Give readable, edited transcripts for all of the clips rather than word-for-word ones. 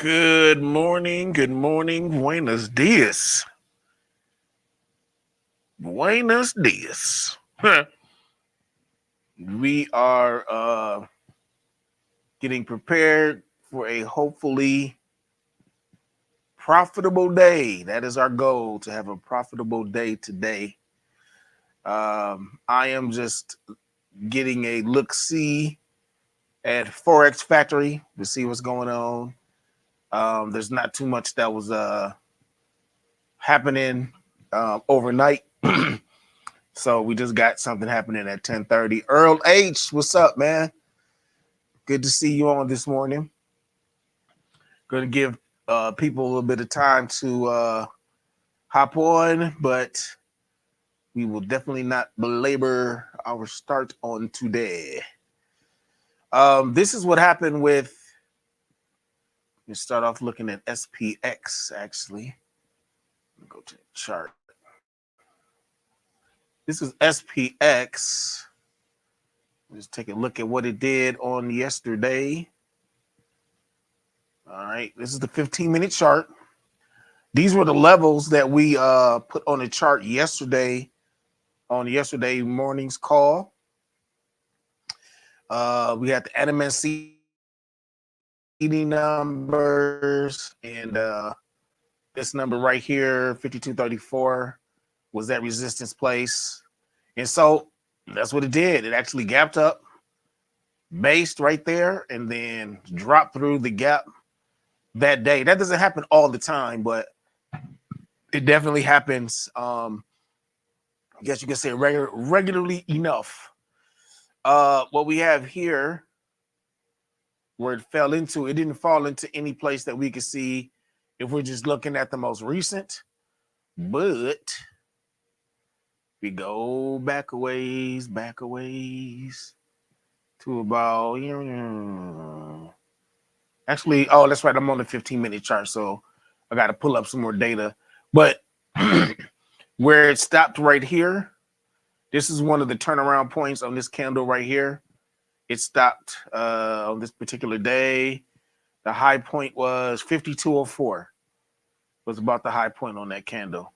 Good morning, buenos dias. Buenos dias. We are getting prepared for a hopefully profitable day. That is our goal, to have a profitable day today. I am just getting a look-see at Forex Factory to see what's going on. There's not too much that was happening overnight. So we just got something happening at 10:30. Earl H, what's up, man? Good to see you on this morning. Going to give people a little bit of time to hop on, but we will definitely not belabor our start on today. This is what happened with. Let's start off looking at SPX. Actually, go to the chart. This is SPX. Let's take a look at what it did on yesterday. All right, this is the 15-minute chart. These were the levels that we put on the chart yesterday on yesterday morning's call. We had the NMSC numbers, and this number right here, 5234, was that resistance place. And so that's what it did. It actually gapped up, based right there, and then dropped through the gap that day. That doesn't happen all the time, but it definitely happens. I guess you can say regularly enough. What we have here, where it fell into, it didn't fall into any place that we could see if we're just looking at the most recent. But we go back a ways to about, actually, oh, that's right, I'm on the 15-minute chart, so I got to pull up some more data. But where it stopped right here, this is one of the turnaround points on this candle right here. It stopped on this particular day. The high point was 5204. Was about the high point on that candle.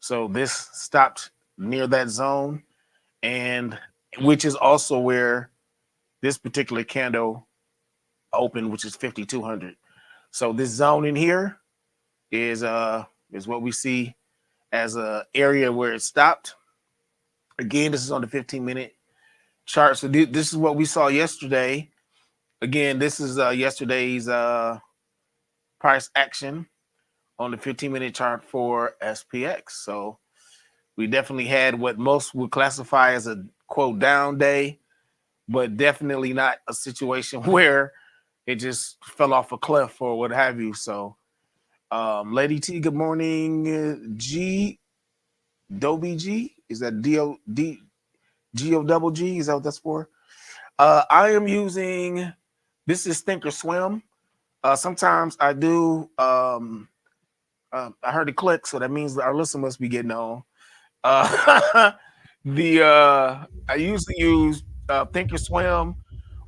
So this stopped near that zone, and which is also where this particular candle opened, which is 5200. So this zone in here is what we see as a area where it stopped. Again, this is on the 15-minute chart. So this is what we saw yesterday. Again, this is yesterday's price action on the 15-minute chart for SPX. So we definitely had what most would classify as a quote down day, but definitely not a situation where it just fell off a cliff or what have you. So Lady T, good morning. G Adobe G, is that G-O-double G? Is that what that's for? I am using, this is Thinkorswim. Sometimes I do, I heard it click, so that means our listener must be getting on. I usually use Thinkorswim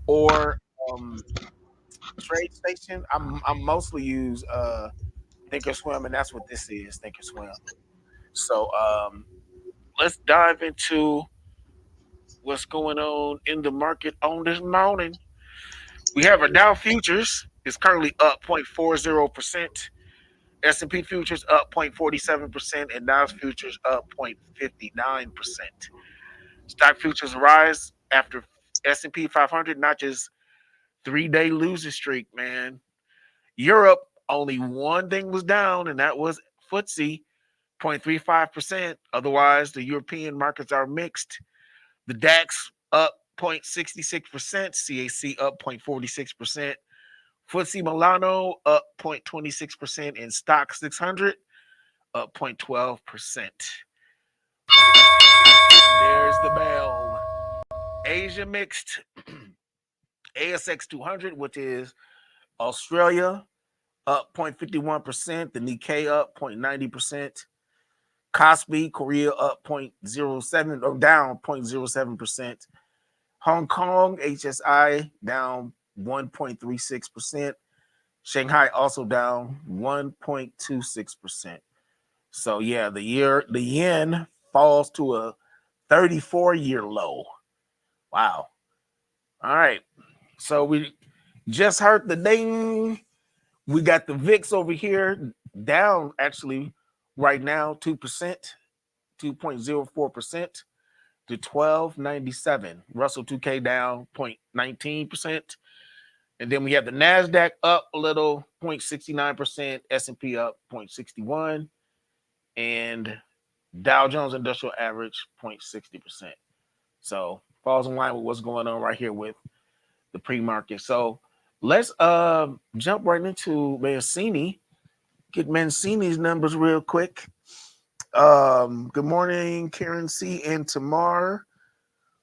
or Trade Station. I'm mostly use Thinkorswim, and that's what this is, Thinkorswim. So let's dive into what's going on in the market on this morning. We have our Dow futures is currently up 0.40%. S&P futures up 0.47%, and Nas futures up 0.59%. Stock futures rise after S&P 500 notches 3-day losing streak, man. Europe, only one thing was down, and that was FTSE, 0.35%. Otherwise, the European markets are mixed. The DAX up 0.66%, CAC up 0.46%, FTSE Milano up 0.26%, and Stock 600 up 0.12%. There's the bell. Asia mixed. ASX 200, which is Australia, up 0.51%. The Nikkei up 0.90%. Kospi, Korea, up 0.07 or down 0.07%. Hong Kong, HSI, down 1.36%. Shanghai also down 1.26%. So yeah, the yen falls to a 34-year low. Wow. All right. So we just heard the ding. We got the VIX over here down actually right now 2%, 2.04% to 1297. Russell 2K down 0.19%. And then we have the NASDAQ up a little, 0.69%, S&P up 0.61%, and Dow Jones Industrial Average 0.60%. So falls in line with what's going on right here with the pre-market. So let's jump right into Mancini. Get Mancini's numbers real quick. Good morning, Karen C. and Tamar.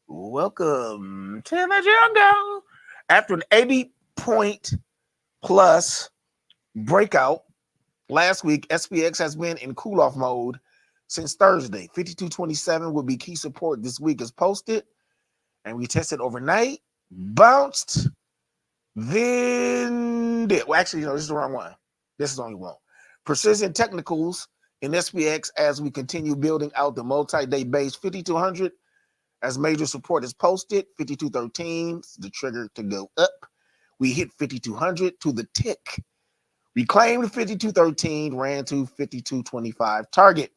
Welcome to the jungle. After an 80-point plus breakout last week, SPX has been in cool-off mode since Thursday. 52.27 will be key support this week as posted. And we tested overnight, bounced, then did. Well, actually, no, this is the wrong one. This is only one. Precision technicals in SPX as we continue building out the multi-day base. 5200 as major support is posted. 5213 is the trigger to go up. We hit 5200 to the tick. Reclaimed 5213, ran to 5225 target.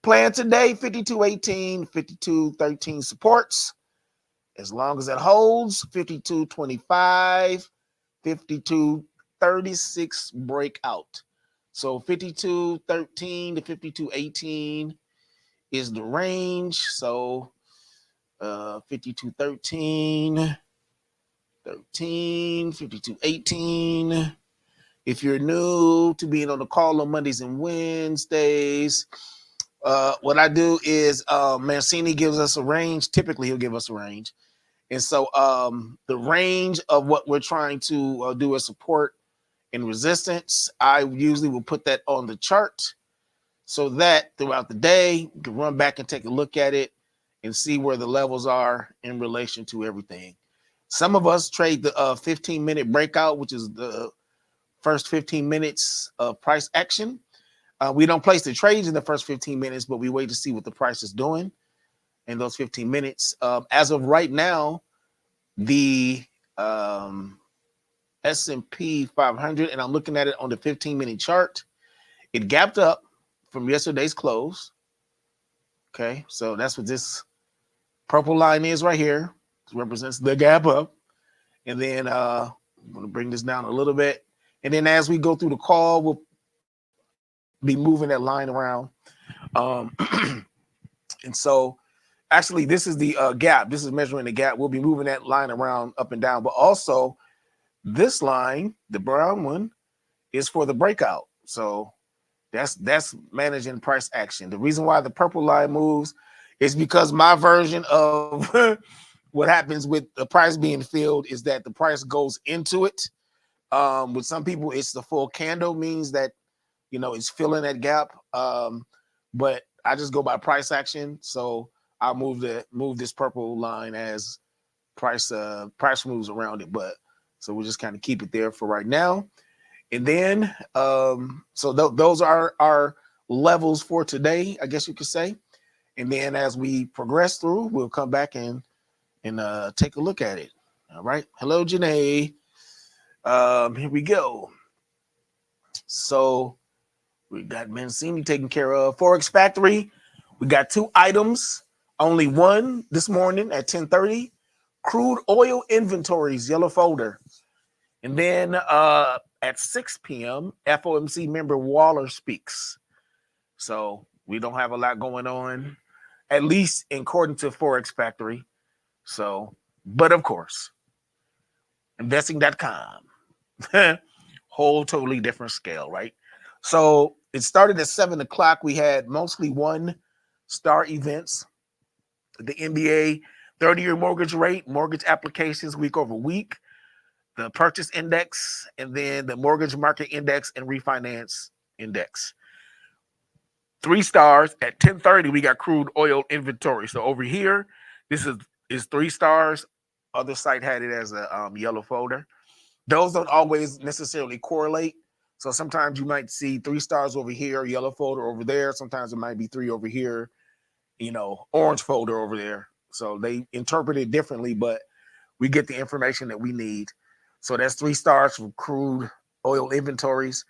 Plan today, 5218, 5213 supports. As long as it holds, 5225, 5236 breakout. So 5213 to 5218 is the range. So 5213, 5218. If you're new to being on the call on Mondays and Wednesdays, what I do is Mancini gives us a range. Typically, he'll give us a range. And so the range of what we're trying to do as support and resistance, I usually will put that on the chart so that throughout the day, you can run back and take a look at it and see where the levels are in relation to everything. Some of us trade the 15-minute breakout, which is the first 15 minutes of price action. We don't place the trades in the first 15 minutes, but we wait to see what the price is doing in those 15 minutes. As of right now, the S&P 500, and I'm looking at it on the 15-minute chart, it gapped up from yesterday's close. Okay, so that's what this purple line is right here. It represents the gap up. And then I'm going to bring this down a little bit. And then as we go through the call, we'll be moving that line around. And so actually, this is the gap. This is measuring the gap. We'll be moving that line around up and down. But also, this line, the brown one, is for the breakout. So that's managing price action. The reason why the purple line moves is because my version of what happens with the price being filled is that the price goes into it. With some people, it's the full candle, means that it's filling that gap. But I just go by price action. So I'll move this purple line as price moves around it. But so we'll just kind of keep it there for right now. And then those are our levels for today, I guess you could say. And then as we progress through, we'll come back and take a look at it. All right. Hello, Janae. Here we go. So we got Mancini taken care of. Forex Factory, we got 2 items, only one this morning at 10:30. Crude oil inventories, yellow folder. And then at 6 p.m., FOMC member Waller speaks. So we don't have a lot going on, at least according to Forex Factory. So, but of course, investing.com, whole totally different scale, right? So it started at 7 o'clock. We had mostly 1-star events. The NBA 30-year mortgage rate, mortgage applications week over week, the purchase index, and then the mortgage market index and refinance index. 3 stars. At 10:30, we got crude oil inventory. So over here, this is 3 stars. Other site had it as a yellow folder. Those don't always necessarily correlate. So sometimes you might see 3 stars over here, yellow folder over there. Sometimes it might be 3 over here, orange folder over there. So they interpret it differently, but we get the information that we need. So that's 3 stars for crude oil inventories.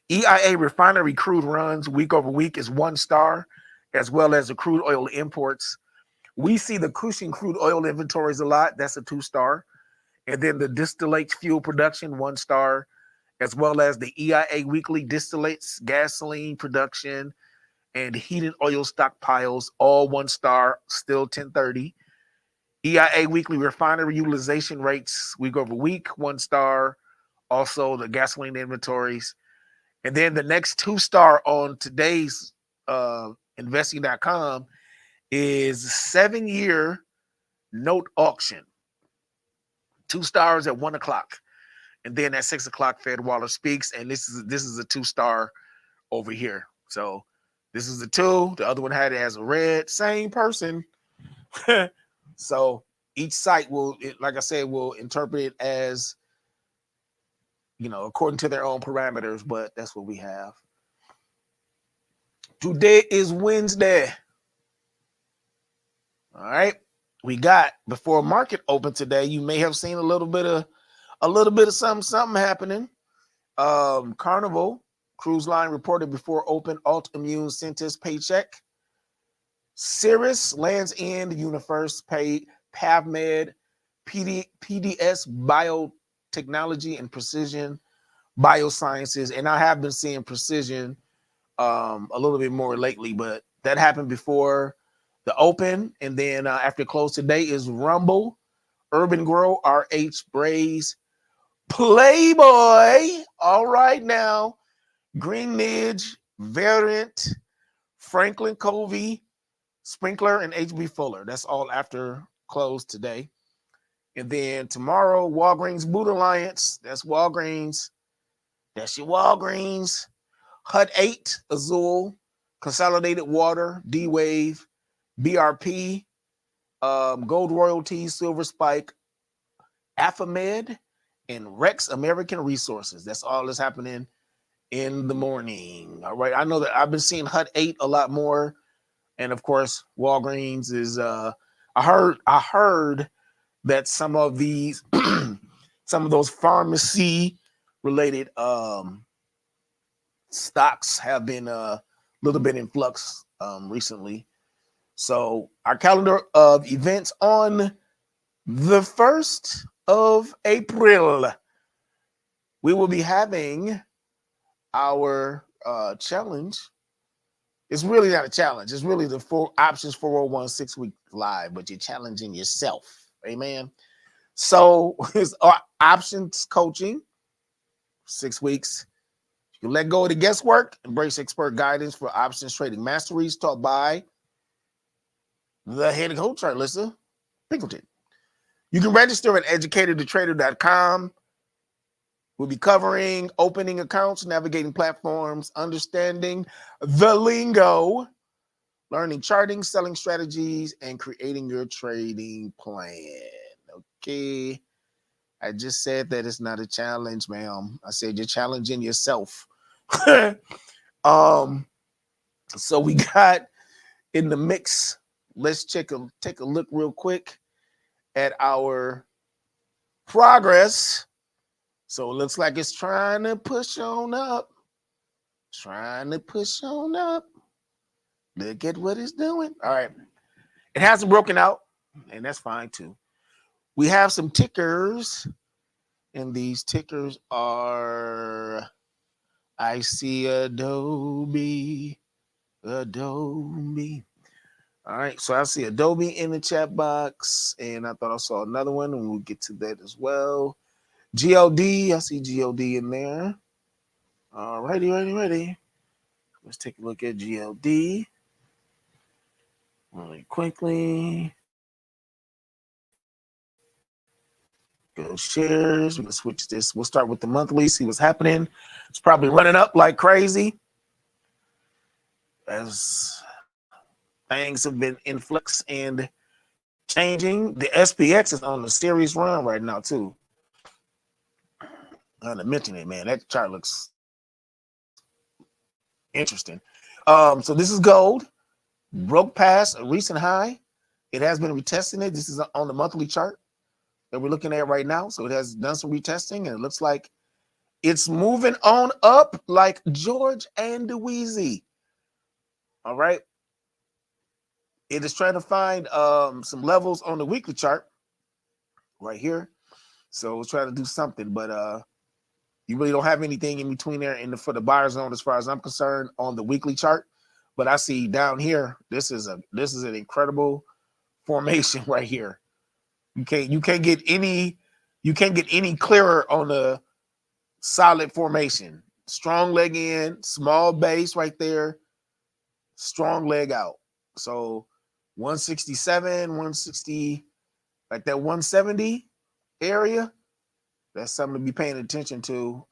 EIA refinery crude runs week over week is 1 star, as well as the crude oil imports. We see the Cushing crude oil inventories a lot. That's a 2 star. And then the distillate fuel production, 1 star, as well as the EIA weekly distillates, gasoline production, and heated oil stockpiles, all 1 star, still 1030. EIA weekly refinery utilization rates week over week, 1 star. Also the gasoline inventories. And then the next 2 star on today's investing.com is 7-year note auction. 2 stars at 1 o'clock. And then at 6 o'clock, Fed Waller speaks. And this is a 2 star over here. So this is the 2. The other one had it as a red. Same person. So each site will, like I said, will interpret it as, according to their own parameters, but that's what we have. Today is Wednesday. All right. We got, before market open today, you may have seen a little bit of something happening. Carnival Cruise Line reported before open Altimmune Centis paycheck. Cirrus, Lands End, Universe paid PavMed, PDS Biotechnology, and Precision Biosciences. And I have been seeing Precision a little bit more lately, but that happened before the open. And then after close today is Rumble, Urban Grow, RH Braze, Playboy. All right now. Greenidge, Variant, Franklin Covey, Sprinkler, and HB Fuller. That's all after close today. And then tomorrow, Walgreens Boot Alliance. That's Walgreens. That's your Walgreens. HUD 8, Azul, Consolidated Water, D-Wave, BRP, Gold Royalties, Silver Spike, Afamed, and Rex American Resources. That's all that's happening in the morning. All right. I know that I've been seeing HUD 8 a lot more. And of course, Walgreens is I heard that some of these some of those pharmacy related stocks have been a little bit in flux recently. So our calendar of events on the 1st of April, we will be having our challenge. It's really not a challenge. It's really the 4 options 401 6-week live, but you're challenging yourself. Amen. So it's options coaching, 6 weeks. You let go of the guesswork, embrace expert guidance for options trading masteries taught by the head coach, Alyssa Pinkleton. You can register at educatedthetrader.com. We'll be covering opening accounts, navigating platforms, understanding the lingo, learning charting, selling strategies, and creating your trading plan. Okay. I just said that it's not a challenge, ma'am. I said you're challenging yourself. So we got in the mix. Let's take a look real quick at our progress. So it looks like it's trying to push on up. Look at what it's doing. All right. It hasn't broken out, and that's fine too. We have some tickers, and these tickers are, I see Adobe. All right. So I see Adobe in the chat box, and I thought I saw another one, and we'll get to that as well. GLD, I see GLD in there. All righty, ready. Let's take a look at GLD really quickly. Go shares. We're gonna switch this. We'll start with the monthly, see what's happening. It's probably running up like crazy as things have been in flux and changing. The SPX is on a serious run right now, too. I'm gonna mention it, man. That chart looks interesting. So this is gold, broke past a recent high. It has been retesting it. This is on the monthly chart that we're looking at right now. So it has done some retesting, and it looks like it's moving on up like George and Dweezy. All right. It is trying to find some levels on the weekly chart right here. So it's trying to do something, but you really don't have anything in between there for the buyer zone as far as I'm concerned on the weekly chart. But I see down here, this is an incredible formation right here. You can't get any clearer on the solid formation. Strong leg in, small base right there, strong leg out. So 167, 160, like that 170 area, that's something to be paying attention to.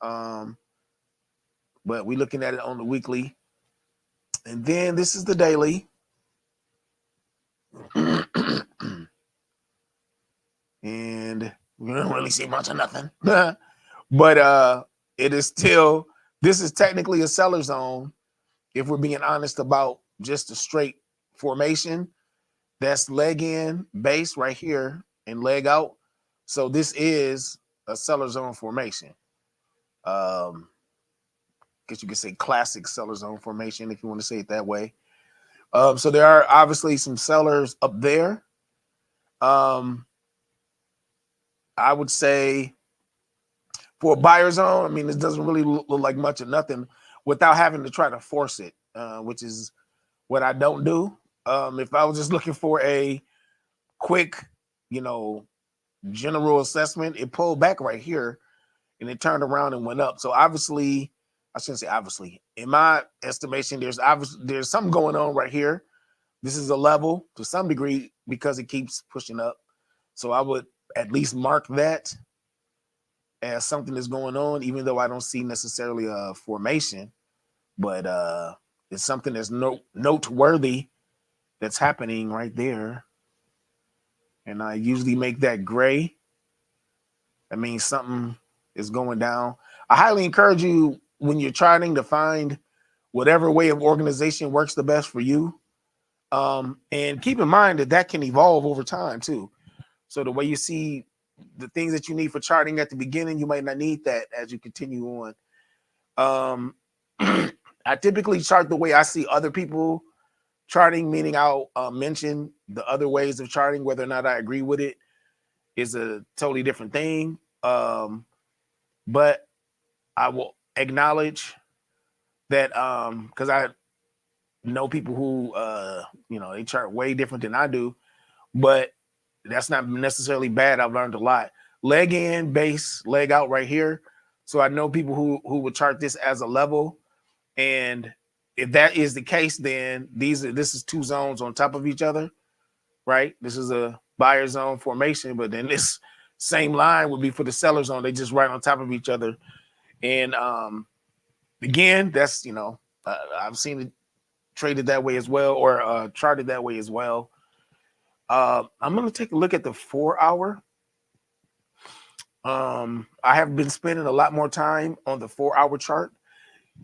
But we're looking at it on the weekly. And then this is the daily. And we don't really see much of nothing. But it is still, this is technically a seller zone. If we're being honest about just a straight formation, that's leg in, base right here, and leg out. So this is a seller zone formation. Guess you could say classic seller zone formation if you want to say it that way. So there are obviously some sellers up there. I would say for a buyer zone, I mean, this doesn't really look like much of nothing without having to try to force it, which is what I don't do. If I was just looking for a quick, general assessment, it pulled back right here and it turned around and went up. So obviously, I shouldn't say obviously, in my estimation, there's something going on right here. This is a level to some degree because it keeps pushing up. So I would at least mark that as something that's going on, even though I don't see necessarily a formation, but it's something that's noteworthy that's happening right there. And I usually make that gray. That means something is going down. I highly encourage you when you're trying to find whatever way of organization works the best for you. And keep in mind that can evolve over time too. So the way you see the things that you need for charting at the beginning, you might not need that as you continue on. I typically chart the way I see other people charting, meaning I'll mention the other ways of charting. Whether or not I agree with it is a totally different thing. But I will acknowledge that because I know people who they chart way different than I do, but that's not necessarily bad. I've learned a lot. Leg in, base, leg out right here. So I know people who would chart this as a level. And if that is the case, then this is two zones on top of each other, right? This is a buyer zone formation, but then this same line would be for the seller zone. They just right on top of each other. And again, that's I've seen it traded that way as well, or charted that way as well. I'm going to take a look at the 4 hour. I have been spending a lot more time on the 4 hour chart.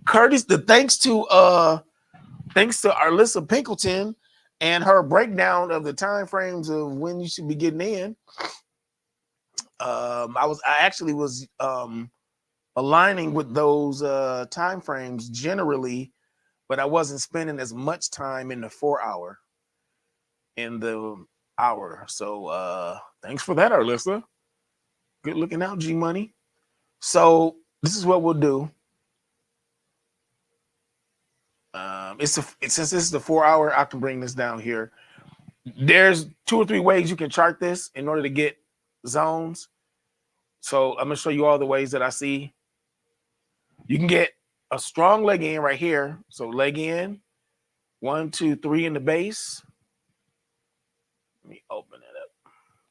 Curtis, thanks to Arlissa Pinkleton and her breakdown of the time frames of when you should be getting in. I actually was aligning with those time frames generally, but I wasn't spending as much time in the 4 hour in the hour. So thanks for that, Arlissa. Good looking out, G Money. So this is what we'll do. Since this is the 4 hour, I can bring this down here. There's 2 or 3 ways you can chart this in order to get zones. So I'm gonna show you all the ways that I see. You can get a strong leg in right here. So leg in, 1, 2, 3 in the base. Let me open it up.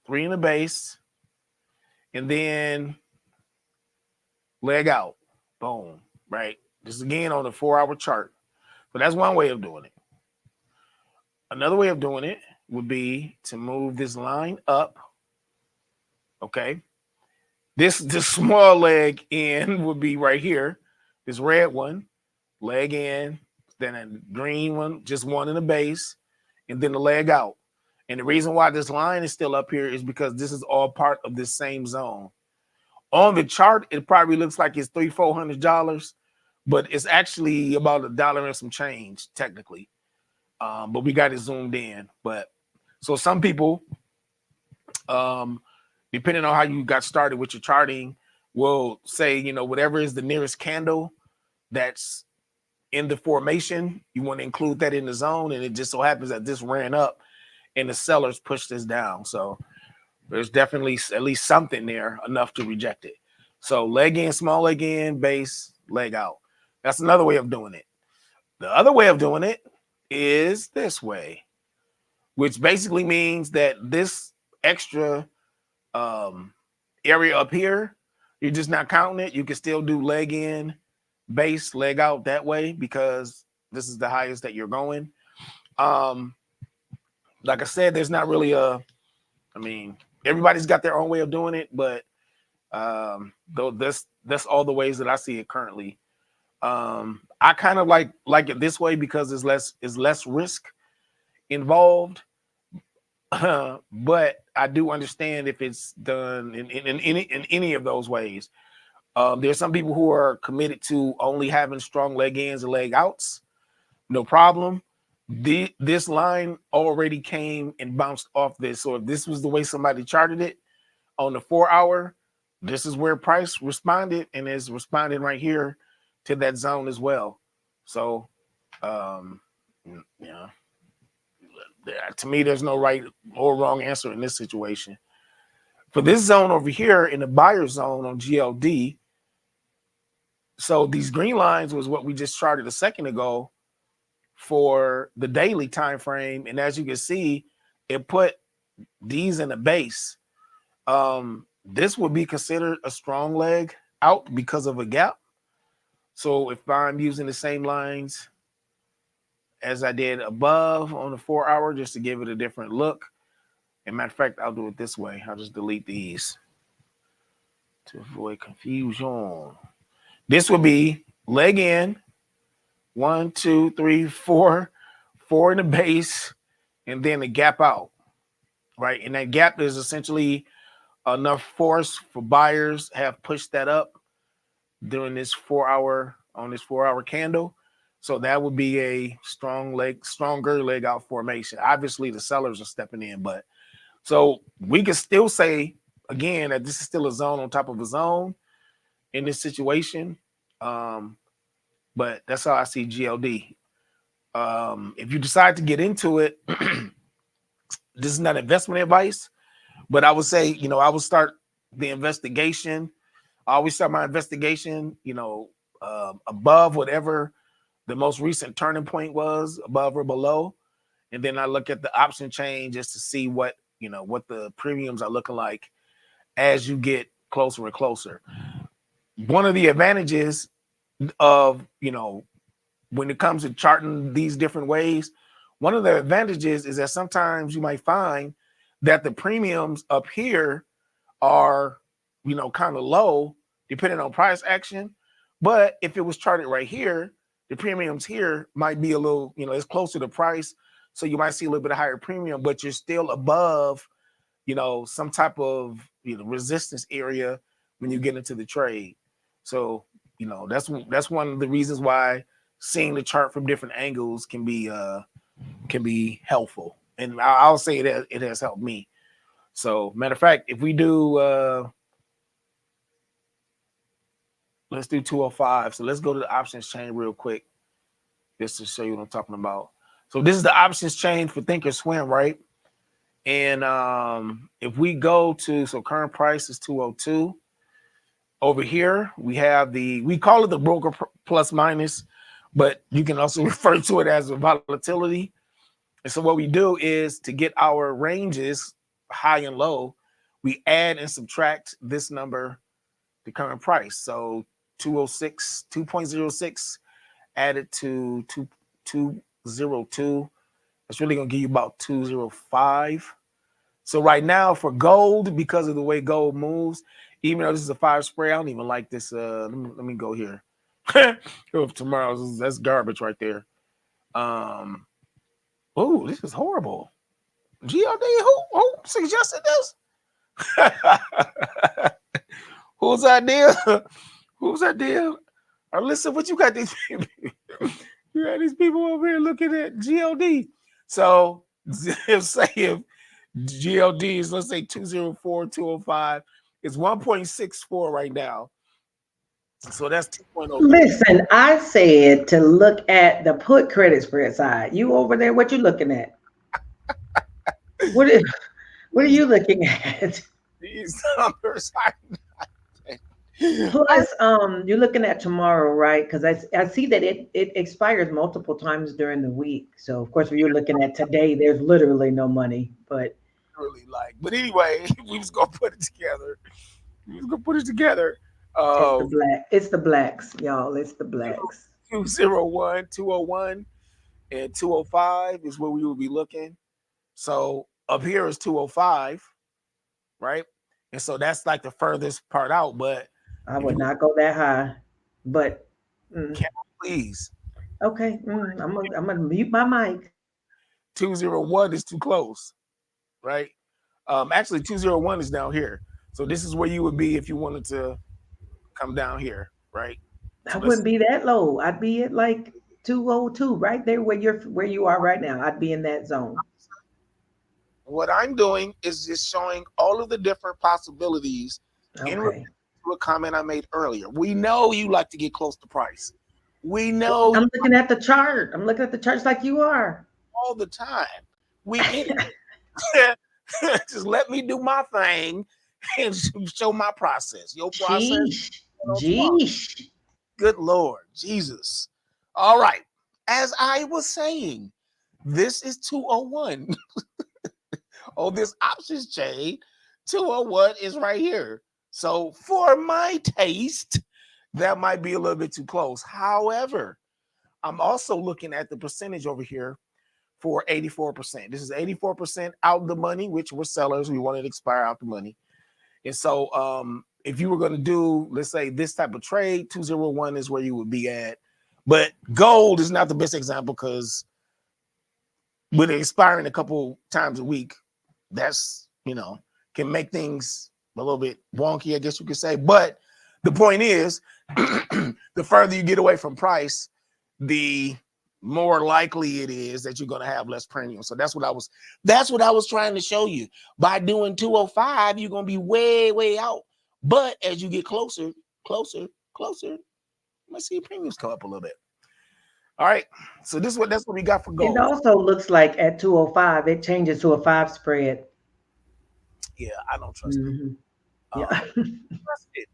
3 in the base, and then leg out. Boom. Right. This is again on the 4 hour chart. So that's one way of doing it. Another way of doing it would be to move this line up. Okay. This small leg in would be right here. This red one, leg in, then a green one, just one in the base, and then the leg out. And the reason why this line is still up here is because this is all part of this same zone. On the chart, it probably looks like it's $300-400, but it's actually about $1 and some change technically. But we got it zoomed in. But so some people, depending on how you got started with your charting, will say, you know, whatever is the nearest candle that's in the formation, you want to include that in the zone. And it just so happens that this ran up and the sellers pushed this down. So there's definitely at least something there enough to reject it. So leg in, small leg in, base, leg out. That's another way of doing it. The other way of doing it is this way, which basically means that this extra area up here, you're just not counting it. You can still do leg in, base, leg out that way because this is the highest that you're going. Like I said, there's not really everybody's got their own way of doing it, but though that's all the ways that I see it currently. I kind of like it this way because there's less risk involved. But I do understand if it's done in any of those ways. There's some people who are committed to only having strong leg ins and leg outs. No problem. This line already came and bounced off this. So if this was the way somebody charted it on the 4-hour, this is where price responded and is responding right here to that zone as well. So, yeah, to me, there's no right or wrong answer in this situation. For this zone over here in the buyer zone on GLD, so these green lines was what we just charted a second ago for the daily time frame, and as you can see, it put these in the base. This would be considered a strong leg out because of a gap. So if I'm using the same lines as I did above on the 4-hour, just to give it a different look. And matter of fact, I'll do it this way. I'll just delete these to avoid confusion. This would be leg in, 1, 2, 3, 4, 4 in the base, and then a gap out, right? And that gap is essentially enough force for buyers have pushed that up during this 4-hour on this 4-hour candle. So that would be a stronger leg out formation. Obviously, the sellers are stepping in, but so we can still say again that this is still a zone on top of a zone in this situation. But that's how I see GLD. If you decide to get into it, this is not investment advice, but I would say, you know, I would start the investigation. I always start my investigation, you know, above whatever the most recent turning point was, above or below. And then I look at the option chain just to see what, you know, what the premiums are looking like as you get closer and closer. One of the advantages of, you know, when it comes to charting these different ways, one of the advantages is that sometimes you might find that the premiums up here are, you know, kind of low depending on price action. But if it was charted right here, the premiums here might be a little, you know, it's closer to price. So you might see a little bit of higher premium, but you're still above, you know, some type of, you know, resistance area when you get into the trade. So, you know, that's one of the reasons why seeing the chart from different angles can be helpful. And I'll say that it has helped me. So matter of fact, if we do, let's do 205. So let's go to the options chain real quick, just to show you what I'm talking about. So this is the options chain for Thinkorswim, right? And if we go to, so current price is 202. Over here, we have we call it the broker plus minus, but you can also refer to it as a volatility. And so what we do is to get our ranges high and low, we add and subtract this number, the current price. So 206, 2.06 added to 202. That's really going to give you about 205. So right now for gold, because of the way gold moves, Even though this is a 5 spray, I don't even like this. Let me go here. Tomorrow's that's garbage right there. Oh, this is horrible. GLD, who suggested this? Whose idea? Whose idea? Or listen, what you got these people? You got these people over here looking at GLD. So if GLD is, let's say 204, 205, it's 1.64 right now. So that's 2.03. Listen, I said to look at the put credit spread side. You over there, what you looking at? What is, what are you looking at? These numbers. Plus, you're looking at tomorrow, right? Because I see that it expires multiple times during the week. So of course, when you're looking at today, there's literally no money. But Really like, but anyway, we was gonna put it together. We was gonna put it together. it's the blacks, y'all. It's the blacks. 201, 201, and 205 is where we will be looking. So up here is 205, right? And so that's like the furthest part out. But I would not go that high. But can I please? okay, I'm gonna mute my mic. 201 is too close, right? Actually, 201 is down here. So this is where you would be if you wanted to come down here, right? I So wouldn't be that low. I'd be at like 202, right there where you are right now. I'd be in that zone. what I'm doing is just showing all of the different possibilities in relation Okay. to a comment I made earlier. We know you like to get close to price. We know I'm looking at the chart. I'm looking at the charts like you are. all the time. We get it. Just let me do my thing and show my process. Your process. Sheesh. Jeesh. Good Lord, Jesus. All right. As I was saying, this is 201. On this options chain, 201 is right here. So for my taste, that might be a little bit too close. However, I'm also looking at the percentage over here for 84%. This is 84% out the money, which we're sellers. We want it to expire out the money. And so if you were going to do, let's say, this type of trade, 201 is where you would be at. But gold is not the best example because with it expiring a couple times a week, that's, can make things a little bit wonky, I guess you could say. But the point is, the further you get away from price, the more likely it is that you're going to have less premium. So that's what I was trying to show you. By doing 205, you're going to be way, way out. But as you get closer, you might see your premiums come up a little bit. All right. So that's what we got for gold. It also looks like at 205, it changes to a 5 spread. Yeah, I don't trust it. Yeah. Trust it.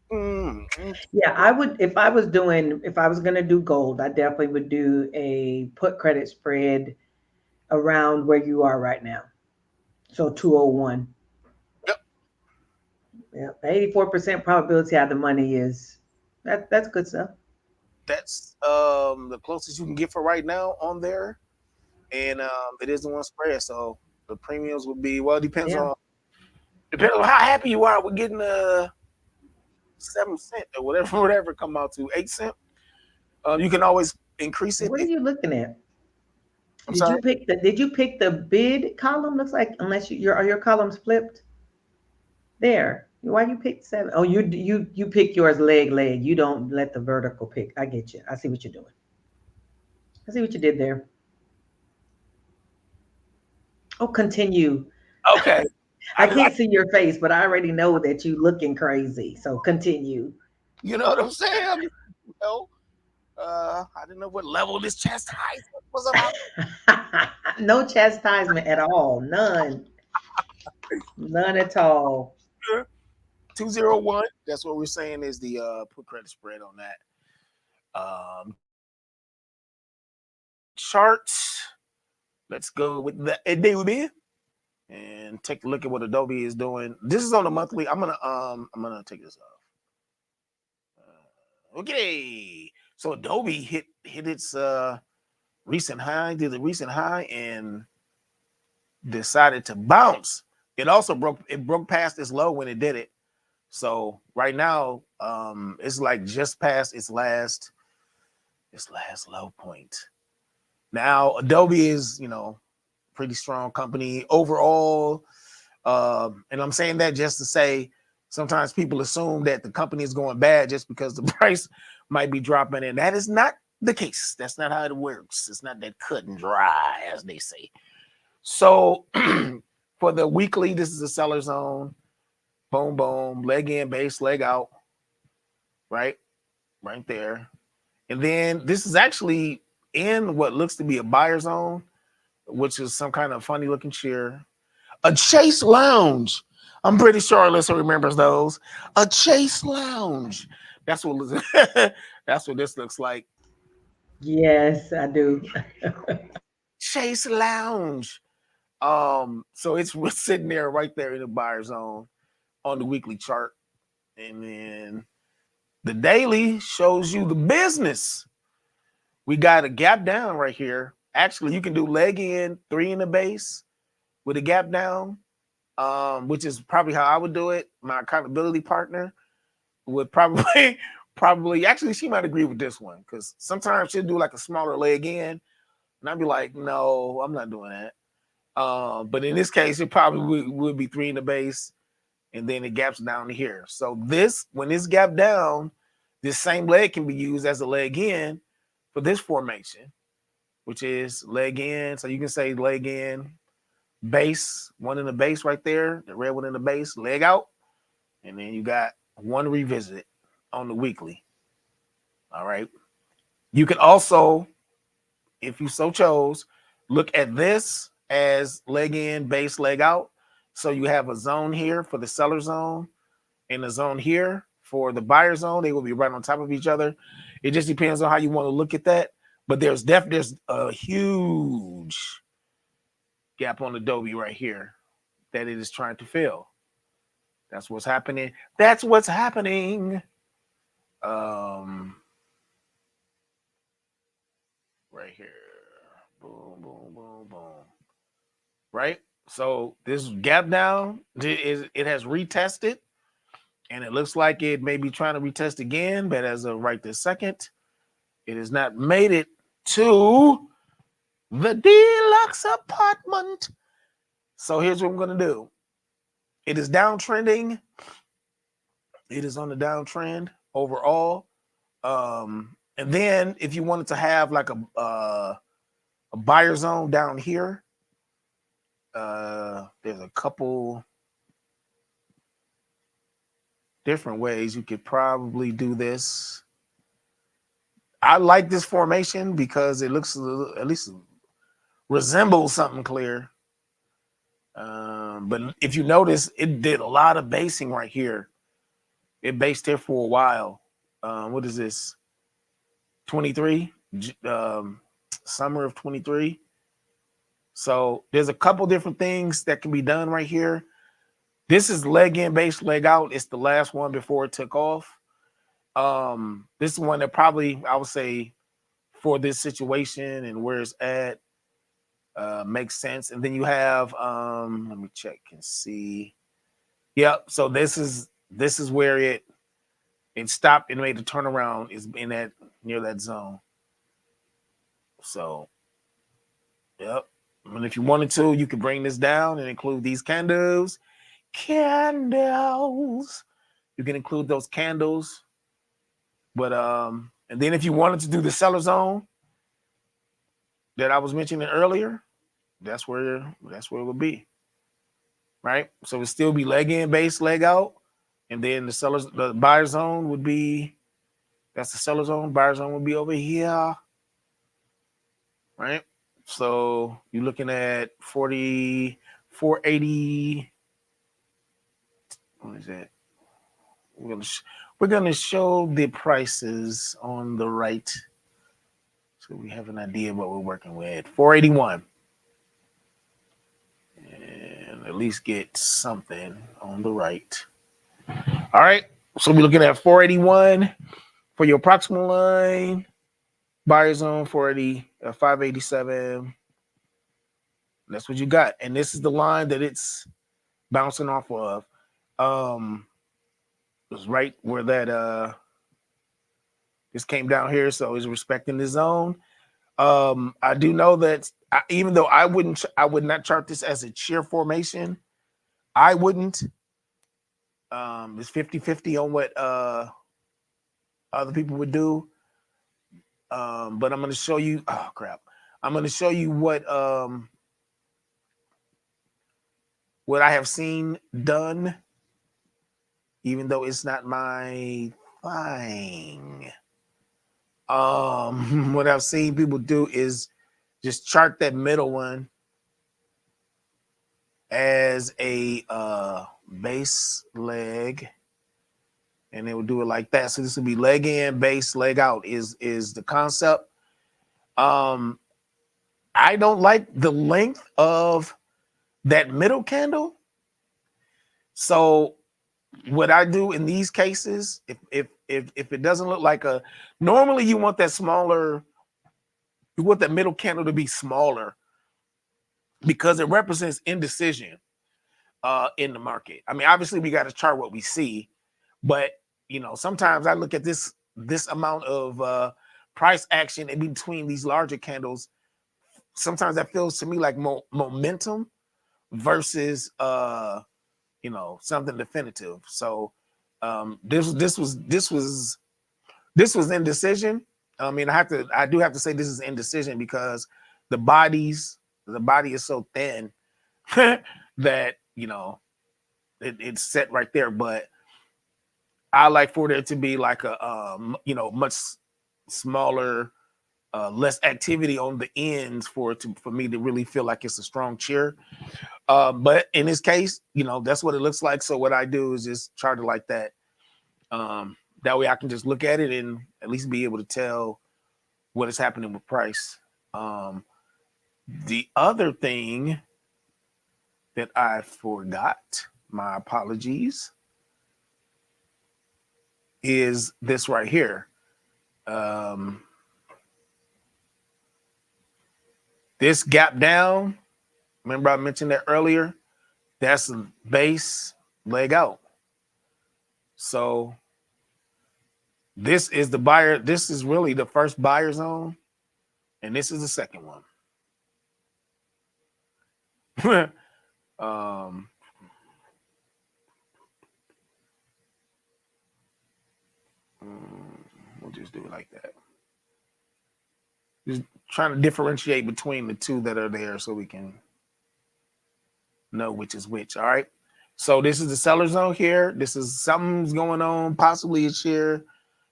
Yeah, I would if I was gonna do gold, I definitely would do a put credit spread around where you are right now. So 201. Yep. Yeah. 84% probability how the money is. That's good stuff. That's the closest you can get for right now on there. And it is the one spread. So the premiums would be, well, it depends on how happy you are with getting 7 cent or whatever come out to 8 cent. You can always increase it. What are you looking at? I'm sorry. Did you pick the bid column? Looks like unless are your columns flipped. There. Why you picked 7? Oh, you pick yours leg. You don't let the vertical pick. I get you. I see what you're doing. I see what you did there. Oh, continue. Okay. I can't see your face, but I already know that you looking crazy. So continue. You know what I'm saying? I didn't know what level this chastisement was about. No chastisement at all. None at all. 201. That's what we're saying is the put credit spread on that. Charts. Let's go with the Adobe and take a look at what Adobe is doing. This is on the monthly. I'm gonna take this off. Okay. So Adobe hit its recent high, did the recent high and decided to bounce. It also broke past this low when it did it. So right now, it's like just past its last low point. Now Adobe is, pretty strong company overall. And I'm saying that just to say sometimes people assume that the company is going bad just because the price might be dropping, and that is not the case. That's not how it works. It's not that cut and dry, as they say. So for the weekly, this is a seller zone. Boom, boom, leg in, base, leg out, right? Right there. And then this is actually in what looks to be a buyer zone, which is some kind of funny looking chair. A Chase Lounge. I'm pretty sure Alyssa remembers those. A Chase Lounge. That's what that's what this looks like. Yes, I do. Chase Lounge. So it's sitting there right there in the buyer zone on the weekly chart. And then the daily shows you the business. We got a gap down right here. Actually, you can do leg in, 3 in the base with a gap down, which is probably how I would do it. My accountability partner would probably, probably, actually, she might agree with this one because sometimes she'll do like a smaller leg in, and I'd be like, no, I'm not doing that. But in this case, it probably would be 3 in the base, and then it gaps down to here. So this, when this gap down, this same leg can be used as a leg in for this formation, which is leg in. So you can say leg in, base, 1 in the base right there, the red one in the base, leg out, and then you got 1 revisit on the weekly. All right. You can also, if you so chose, look at this as leg in, base, leg out. So you have a zone here for the seller zone and a zone here for the buyer zone. They will be right on top of each other. It just depends on how you want to look at that. But there's a huge gap on Adobe right here that it is trying to fill. That's what's happening. That's what's happening. Um, right here. Boom, boom, boom, boom. Right? So this gap down, it has retested, and it looks like it may be trying to retest again, but as of right this second, it has not made it to the deluxe apartment. So here's what I'm going to do. It is downtrending. It is on the downtrend overall. And then if you wanted to have like a buyer zone down here, there's a couple different ways you could probably do this. I like this formation because it looks at least resembles something clear. But if you notice, it did a lot of basing right here. It based here for a while. What is this? 23, summer of 23. So there's a couple different things that can be done right here. This is leg in, base, leg out. It's the last one before it took off. This is one that probably I would say for this situation and where it's at makes sense. And then you have let me check and see. Yep. So this is where it stopped and made the turnaround is in that near that zone. So yep. And if you wanted to, you could bring this down and include these candles. Candles. You can include those candles. But and then if you wanted to do the seller zone that I was mentioning earlier, that's where it would be. Right? So it still be leg in, base, leg out. And then the buyer zone would be, that's the seller zone. Buyer zone would be over here. Right? So you're looking at 480. What is that? We're gonna show the prices on the right, so we have an idea of what we're working with. 481, and at least get something on the right. All right, so we're looking at 481 for your proximal line. Buyer zone 480, 587. That's what you got, and this is the line that it's bouncing off of. was right where that this came down here, so it's respecting the zone. I do know that even though I would not chart this as a shear formation. I wouldn't. It's 50-50 on what other people would do. But I'm going to show you. Oh crap! I'm going to show you what I have seen done, even though it's not my thing. What I've seen people do is just chart that middle one as a base leg, and they will do it like that. So this will be leg in, base, leg out is the concept. I don't like the length of that middle candle. So what I do in these cases, if it doesn't look like a, normally you want that smaller, you want that middle candle to be smaller because it represents indecision in the market. I mean, obviously we got to chart what we see, but sometimes I look at this amount of price action in between these larger candles. Sometimes that feels to me like momentum versus something definitive. So this was indecision. I mean, I do have to say this is indecision because the body is so thin that it's set right there. But I like for there to be like a much smaller, less activity on the ends for me to really feel like it's a strong cheer. But in this case, that's what it looks like. So what I do is just chart it like that. That way I can just look at it and at least be able to tell what is happening with price. The other thing that I forgot, my apologies, is this right here. This gap down, remember I mentioned that earlier? That's a base, leg out. So this is the buyer. This is really the first buyer zone, and this is the second one. We'll just do it like that. Just trying to differentiate between the two that are there so we can know which is which. All right. So this is the seller zone here. This is something's going on, possibly a share,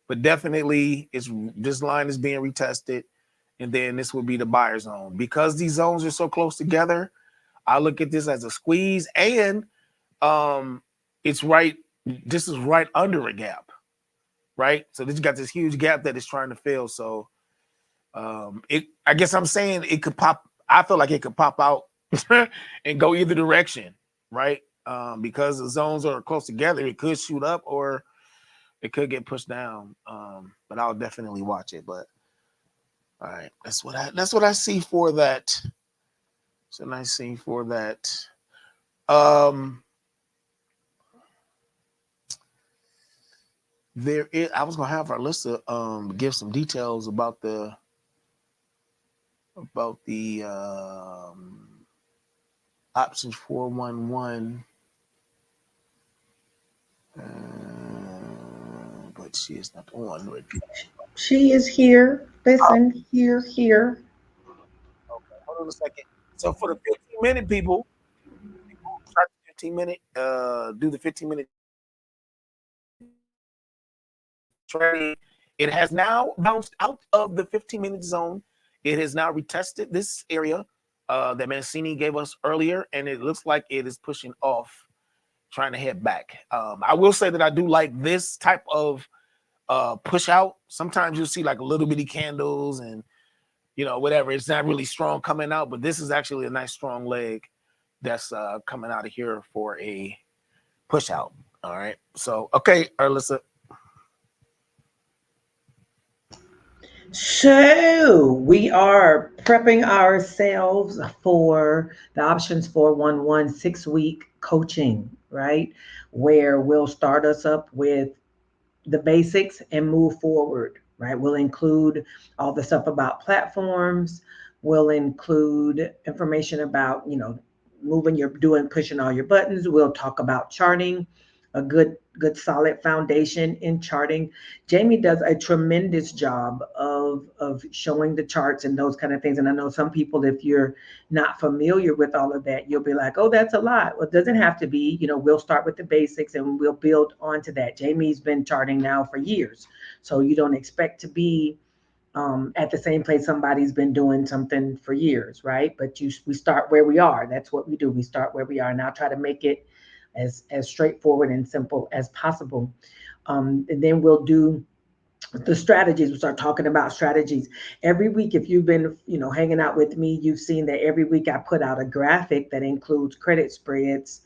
but definitely this line is being retested. And then this would be the buyer zone. Because these zones are so close together, I look at this as a squeeze, and it's right. This is right under a gap, right? So this got this huge gap that it's trying to fill. So I guess I'm saying it could pop. I feel like it could pop out and go either direction, right? Because the zones are close together, it could shoot up or it could get pushed down. But I'll definitely watch it. But all right, that's what I see for that. It's a nice scene for that. There is. I was gonna have our lister give some details about the options 411. But she is not on right now. She is here. Listen, here. Okay, hold on a second. So for the 15-minute people, start the 15-minute, do the 15-minute trade. It has now bounced out of the 15-minute zone. It has now retested this area that Mancini gave us earlier, and it looks like it is pushing off, trying to head back. I will say that I do like this type of push out. Sometimes you'll see like little bitty candles and whatever. It's not really strong coming out, but this is actually a nice strong leg that's coming out of here for a push out. All right. So okay, Alyssa. So we are prepping ourselves for the Options 411 6-week coaching, right? Where we'll start us up with the basics and move forward, right? We'll include all the stuff about platforms. We'll include information about, moving your doing pushing all your buttons. We'll talk about charting, a good solid foundation in charting. Jamie does a tremendous job of showing the charts and those kind of things. And I know some people, if you're not familiar with all of that, you'll be like, oh, that's a lot. Well, it doesn't have to be. We'll start with the basics and we'll build onto that. Jamie's been charting now for years, so you don't expect to be at the same place somebody's been doing something for years, right? But we start where we are. That's what we do. We start where we are, and I'll try to make it as straightforward and simple as possible. And then we'll do the strategies. We'll start talking about strategies every week. If you've been hanging out with me, you've seen that every week I put out a graphic that includes credit spreads,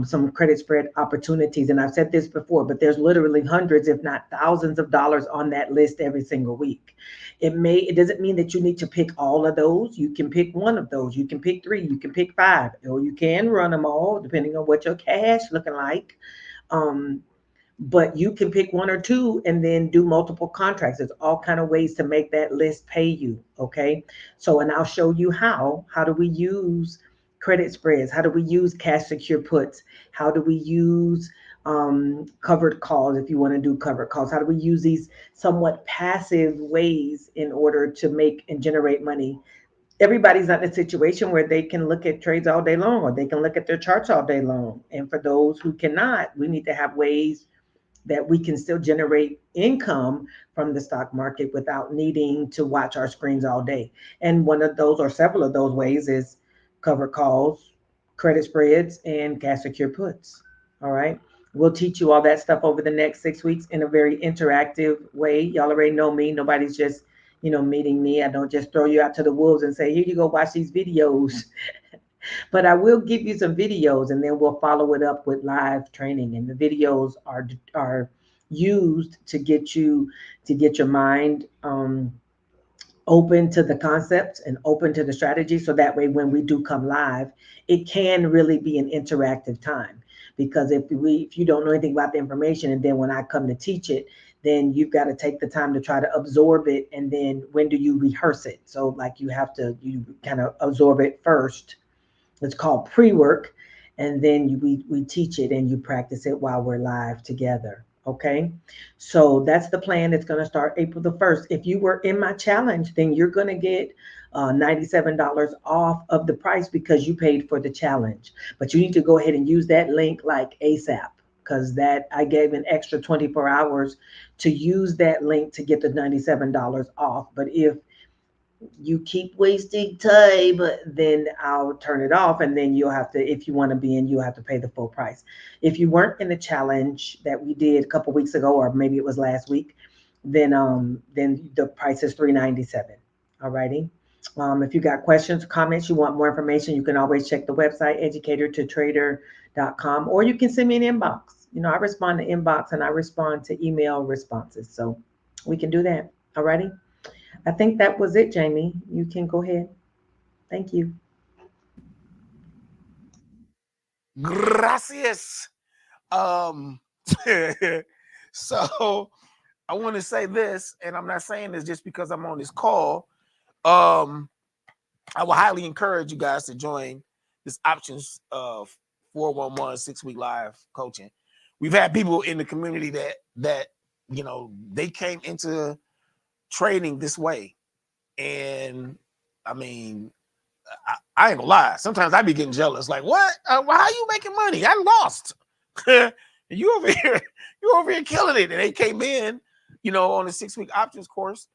some credit spread opportunities. And I've said this before, but there's literally hundreds, if not thousands of dollars on that list every single week. It doesn't mean that you need to pick all of those. You can pick one of those, you can pick three, you can pick five, or you can run them all depending on what your cash looking like. um, but you can pick one or two and then do multiple contracts. There's all kind of ways to make that list pay you. Okay. So, and I'll show you how do we use credit spreads? How do we use cash secure puts? How do we use covered calls? If you want to do covered calls, how do we use these somewhat passive ways in order to make and generate money? Everybody's not in a situation where they can look at trades all day long, or they can look at their charts all day long. And for those who cannot, we need to have ways that we can still generate income from the stock market without needing to watch our screens all day. And one of those, or several of those ways, is covered calls, credit spreads, and cash secure puts. All right. We'll teach you all that stuff over the next 6 weeks in a very interactive way. Y'all already know me. Nobody's just, meeting me. I don't just throw you out to the wolves and say, here you go, watch these videos. But I will give you some videos, and then we'll follow it up with live training. And the videos are used to get your mind open to the concepts and open to the strategy. So that way, when we do come live, it can really be an interactive time. Because if you don't know anything about the information, and then when I come to teach it, then you've got to take the time to try to absorb it. And then when do you rehearse it? So like you kind of absorb it first. It's called pre-work, and then we teach it and you practice it while we're live together. Okay, so that's the plan. It's going to start April the 1st. If you were in my challenge, then you're going to get $97 off of the price because you paid for the challenge. But you need to go ahead and use that link like ASAP, because that I gave an extra 24 hours to use that link to get the $97 off. But if you keep wasting time, then I'll turn it off. And then you'll have to, if you want to be in, you'll have to pay the full price. If you weren't in the challenge that we did a couple weeks ago, or maybe it was last week, then the price is $397. All righty. If you got questions, comments, you want more information, you can always check the website, educatortotrader.com, or you can send me an inbox. I respond to inbox and I respond to email responses. So we can do that. All righty. I think that was it, Jamie. You can go ahead. Thank you. Gracias. Um, so I want to say this, and I'm not saying this just because I'm on this call. I would highly encourage you guys to join this options 411 6-week live coaching. We've had people in the community that they came into trading this way, and I mean, I ain't gonna lie. Sometimes I be getting jealous. Like, what? Why are you making money? I lost. you over here killing it. And they came in, on the 6-week options course.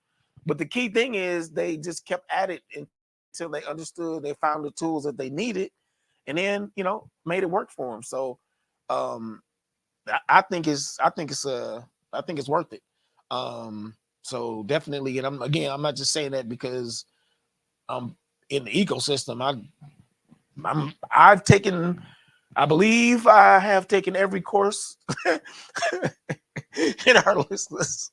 But the key thing is they just kept at it until they understood. They found the tools that they needed, and then made it work for them. So, I think it's worth it. So definitely, and I'm not just saying that because I'm in the ecosystem. I believe I have taken every course in our list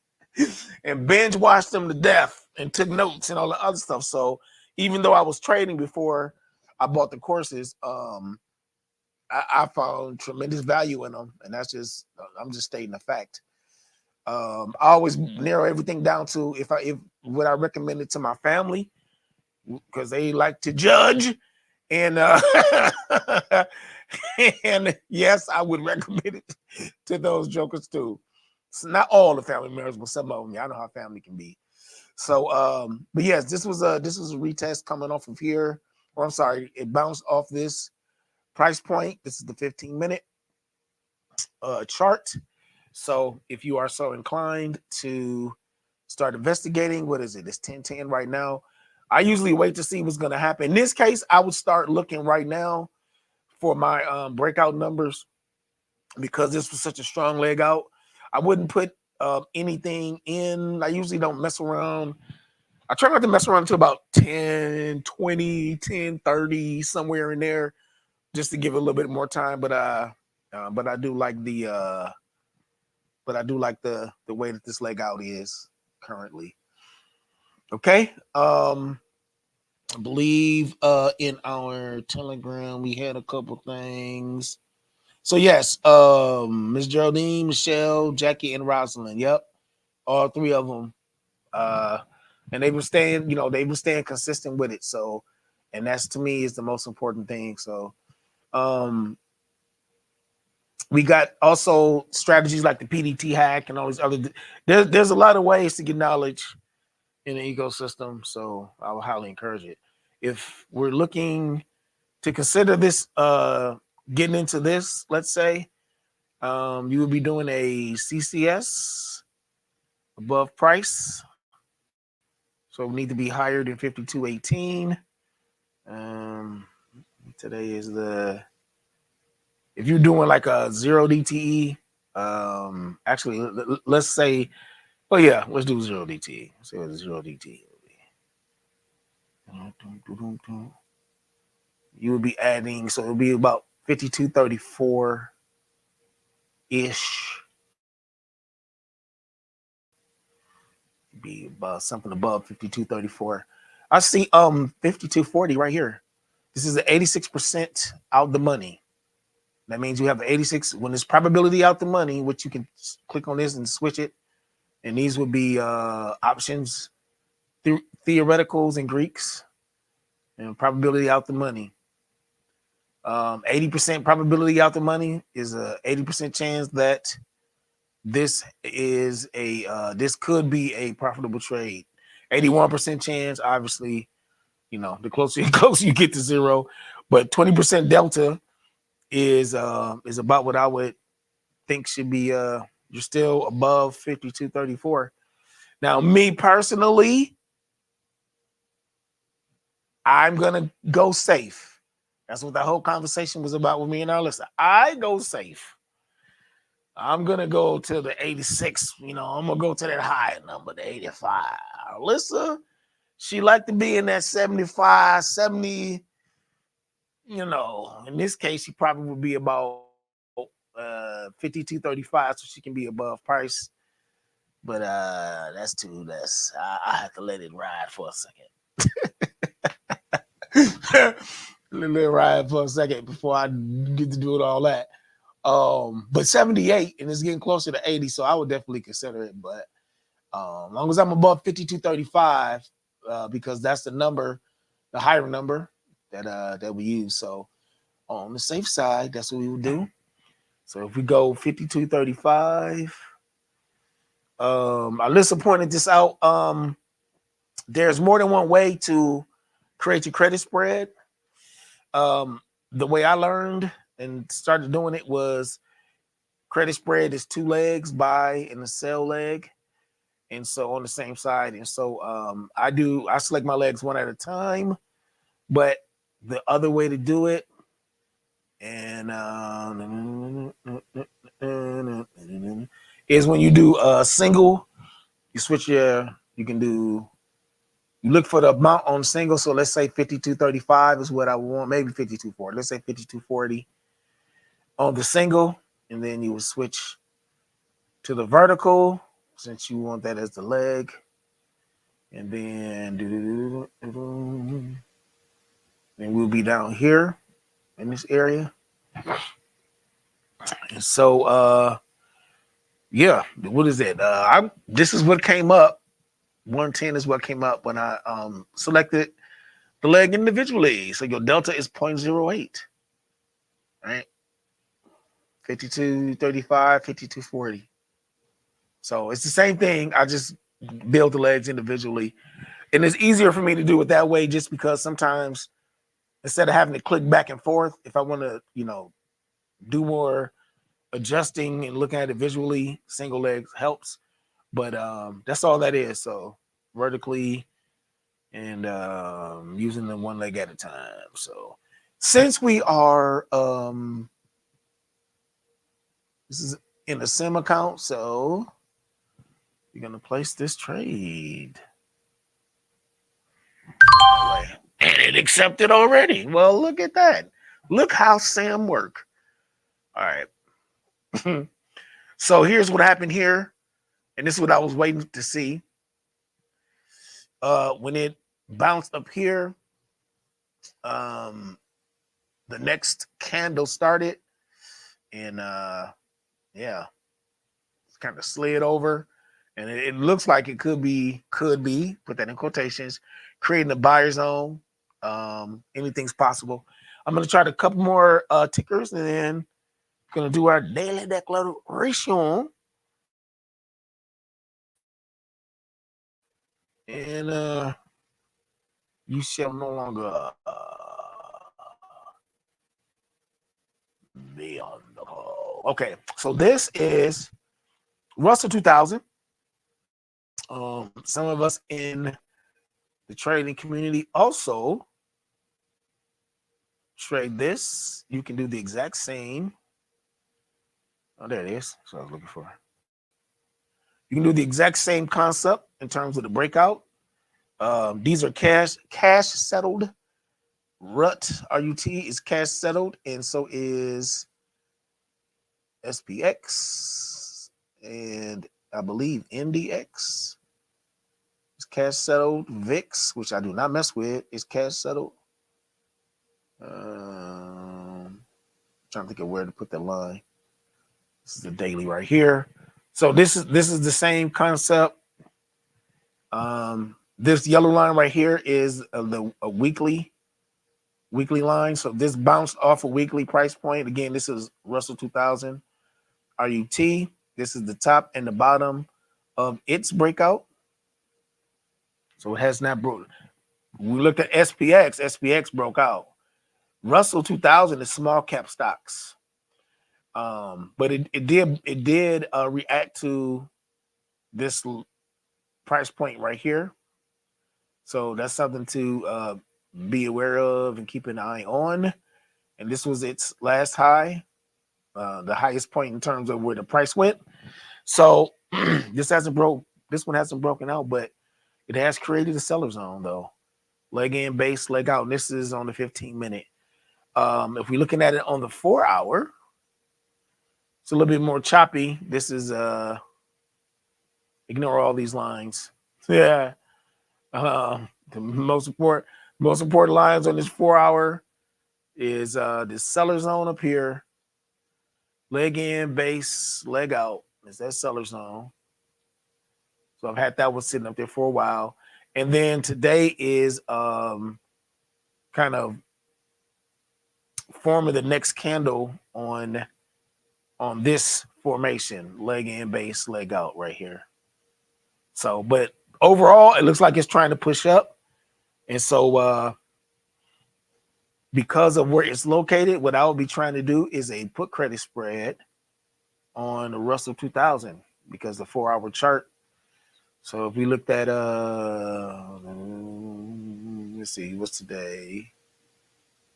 and binge watched them to death. and took notes and all the other stuff. So even though I was trading before I bought the courses, I found tremendous value in them, and I'm just stating a fact. I always narrow everything down to if would I recommend it to my family because they like to judge, and and yes, I would recommend it to those jokers too. So not all the family members, but some of them. I know how family can be. So, but yes, this was a retest coming off of here. Or I'm sorry, it bounced off this price point. This is the 15-minute chart. So if you are so inclined to start investigating, what is it? It's 10:10 right now. I usually wait to see what's going to happen. In this case, I would start looking right now for my breakout numbers because this was such a strong leg out. I wouldn't put anything in. I usually don't mess around. I try not to mess around until about 10, 20, 10, 30, somewhere in there, just to give it a little bit more time. But I do like the way that this leg out is currently. Okay. I believe in our Telegram we had a couple things. So yes, Miss Geraldine, Michelle, Jackie, and Rosalind. Yep, all three of them. And they were staying, consistent with it. So, and that's to me is the most important thing. So, we got also strategies like the PDT hack and all these other. There's a lot of ways to get knowledge in the ecosystem. So I would highly encourage it. If we're looking to consider this, getting into this, let's say, you would be doing a CCS above price. So we need to be higher than 52.18. Today is if you're doing like a 0 DTE, actually, let's say, let's do 0 DTE. Let's see what 0 DTE will be. You would be adding, so it'll be about 52.34-ish. Be about something above 52.34. I see 52.40 right here. This is an 86% out the money. That means you have 86 when it's probability out the money, which you can click on this and switch it. And these would be options, theoreticals and Greeks, and probability out the money. 80% probability out the money is a 80% chance that this is this could be a profitable trade. 81% chance, obviously, the closer you get to zero, but 20% delta is about what I would think should be you're still above 52.34. Now, me personally, I'm gonna go safe. That's what the whole conversation was about with me and Alyssa. I go safe. I'm gonna go to the 86. I'm gonna go to that higher number, the 85. Alyssa, she like to be in that 75, 70. In this case, she probably would be about 52.35, so she can be above price. But that's too less. I have to let it ride for a second. Let it ride for a second before I get to doing all that. But 78, and it's getting closer to 80, so I would definitely consider it. But as long as I'm above 52.35, because that's the number, the higher number that we use. So on the safe side, that's what we would do. So if we go 52.35, Alyssa pointed this out. There's more than one way to create your credit spread. The way I learned and started doing it was credit spread is two legs, buy and a sell leg. And so on the same side. And so I select my legs one at a time. But the other way to do it, and is when you do a single, you look for the amount on single. So let's say 52.35 is what I want, maybe 52.40. Let's say 52.40 on the single, and then you will switch to the vertical since you want that as the leg. And then we'll be down here in this area. And so yeah, what is it? This is what came up. 110 is what came up when I selected the leg individually. So your delta is 0.08, right? 52.35, 52.40. So it's the same thing. I just build the legs individually. And it's easier for me to do it that way just because sometimes instead of having to click back and forth, if I want to, do more adjusting and looking at it visually, single legs helps. But that's all that is. So vertically and using them one leg at a time. So since we are this is in a sim account, so you're gonna place this trade. And it accepted already. Well, look at that. Look how Sam work. All right. So here's what happened here. And this is what I was waiting to see. When it bounced up here, the next candle started. And yeah, it's kind of slid over. And it looks like it could be, put that in quotations, creating a buyer zone. Anything's possible. I'm going to try a couple more tickers and then going to do our daily declaration. And you shall no longer be on the call. Okay, so this is Russell 2000. Some of us in the trading community also trade this. You can do the exact same. Oh, there it is. So I was looking for. You can do the exact same concept in terms of the breakout. These are cash settled. RUT is cash settled, and so is SPX, and I believe NDX is cash settled. VIX, which I do not mess with, is cash settled. Trying to think of where to put the line. This is the daily right here. So this is the same concept. This yellow line right here is a weekly line. So this bounced off a weekly price point. Again, this is Russell 2000 RUT. This is the top and the bottom of its breakout. So it has not broken. We looked at SPX. SPX broke out. Russell 2000 is small cap stocks. But it did react to this price point right here. So that's something to be aware of and keep an eye on. And this was its last high, the highest point in terms of where the price went. So this one hasn't broken out, but it has created a seller zone though. Leg in, base, leg out. And this is on the 15-minute. If we're looking at it on the 4-hour, it's a little bit more choppy. This is ignore all these lines. Yeah. The most important lines on this 4-hour is this seller zone up here. Leg in, base, leg out. Is that seller zone? So I've had that one sitting up there for a while. And then today is kind of forming the next candle on this formation. Leg in, base, leg out right here. So, but overall, it looks like it's trying to push up. And so because of where it's located, what I will be trying to do is a put credit spread on the Russell 2000 because the 4-hour chart. So if we looked at let's see, what's today?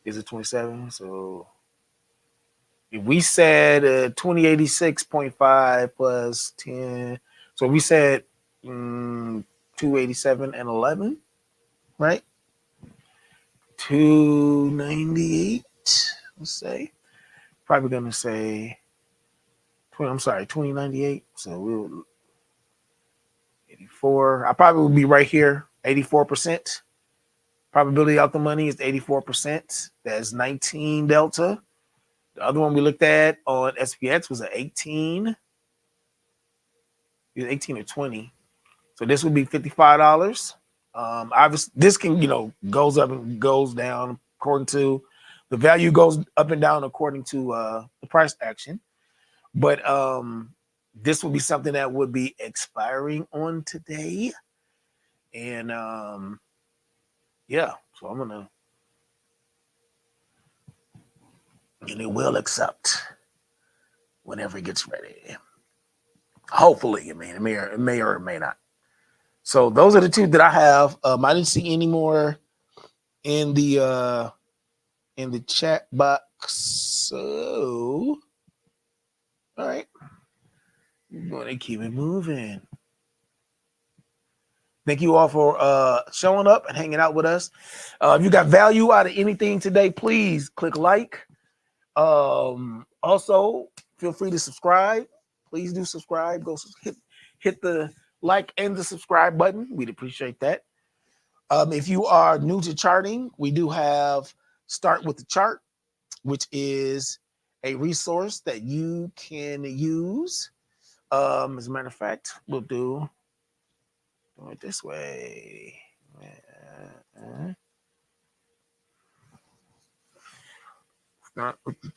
Is it 27? So if we said 2086.5 plus 10, so we said 287 and 11, right? 298, let's say. Probably gonna say 2098. So 84. I probably would be right here. 84%. Probability out the money is 84%. That's 19 delta. The other one we looked at on SPX was an 18. It was 18 or 20. So this would be $55. Obviously, this can, goes up and goes down according to the value goes up and down according to the price action. But this would be something that would be expiring on today. And yeah, so I'm gonna, and it will accept whenever it gets ready. Hopefully, it may or it may not. So those are the two that I have. I didn't see any more in the chat box. So all right, we're going to keep it moving. Thank you all for showing up and hanging out with us. If you got value out of anything today, please click like. Also, feel free to subscribe. Please do subscribe. Go hit the like and the subscribe button. We'd appreciate that. If you are new to charting, we do have Start with the Chart, which is a resource that you can use. As a matter of fact, we'll do it this way. Start with the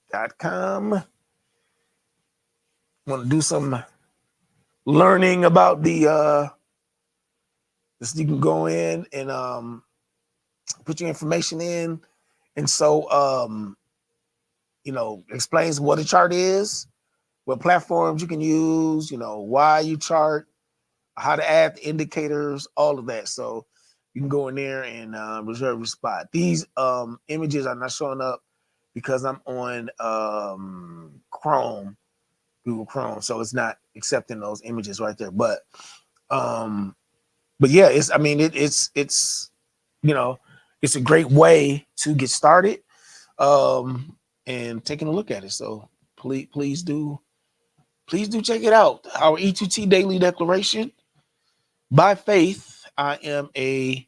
chart.com. Want to do some learning about the this, you can go in and put your information in, and so explains what a chart is, what platforms you can use, why you chart, how to add the indicators, all of that. So you can go in there and reserve your spot. These images are not showing up because I'm on Google Chrome, so it's not accepting those images right there. But yeah, it's it's a great way to get started and taking a look at it. So please do check it out. Our E2T daily declaration. By faith, I am a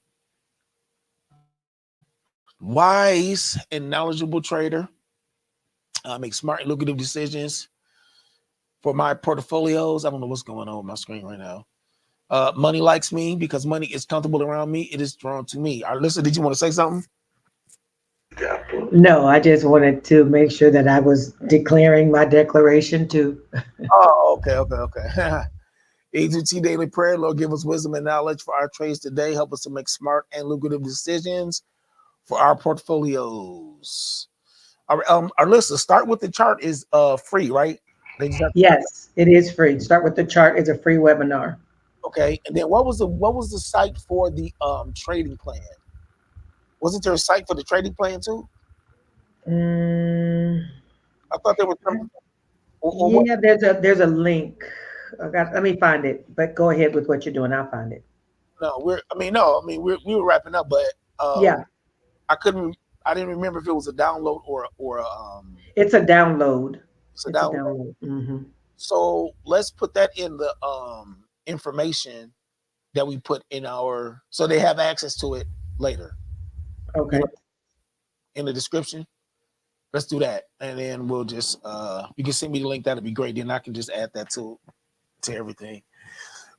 wise and knowledgeable trader. I make smart and lucrative decisions for my portfolios. I don't know what's going on with my screen right now. Money likes me because money is comfortable around me. It is drawn to me. Alyssa, did you want to say something? No, I just wanted to make sure that I was declaring my declaration too. Oh, okay. E2T Daily Prayer. Lord, give us wisdom and knowledge for our trades today. Help us to make smart and lucrative decisions for our portfolios. Our list, start with the chart is free, right? They just have to Yes, it is free. Start with the chart. It's a free webinar. okay. And then what was the site for the trading plan? Wasn't there a site for the trading plan too? Mm, I thought there was some. Or what? yeah, there's a link. Let me find it. But go ahead with what you're doing. I'll find it. No, we were wrapping up, but Yeah, I couldn't. I didn't remember if it was a download or it's a download. it's a It's a download. download. So let's put that in the information that we put in our, so they have access to it later. Okay. In the description. Let's do that, and then we'll just you can send me the link. That'd be great. Then I can just add that to everything.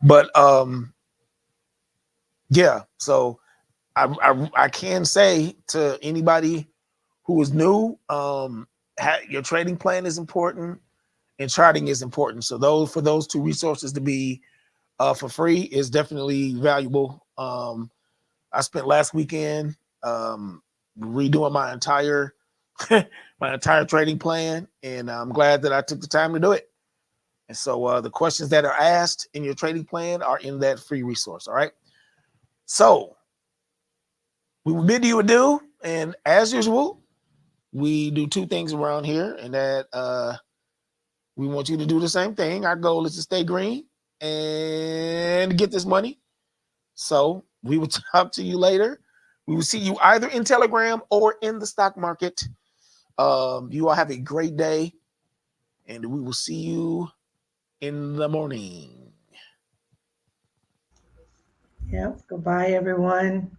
But yeah. So I can say to anybody who is new, your trading plan is important and charting is important. So for those two resources to be for free is definitely valuable. I spent last weekend redoing my entire trading plan, and I'm glad that I took the time to do it. And so the questions that are asked in your trading plan are in that free resource. All right. So we will bid you adieu, and as usual, we do two things around here, and that we want you to do the same thing. Our goal is to stay green and get this money. So we will talk to you later. We will see you either in Telegram or in the stock market. You all have a great day, and we will see you in the morning. Yep. Goodbye, everyone.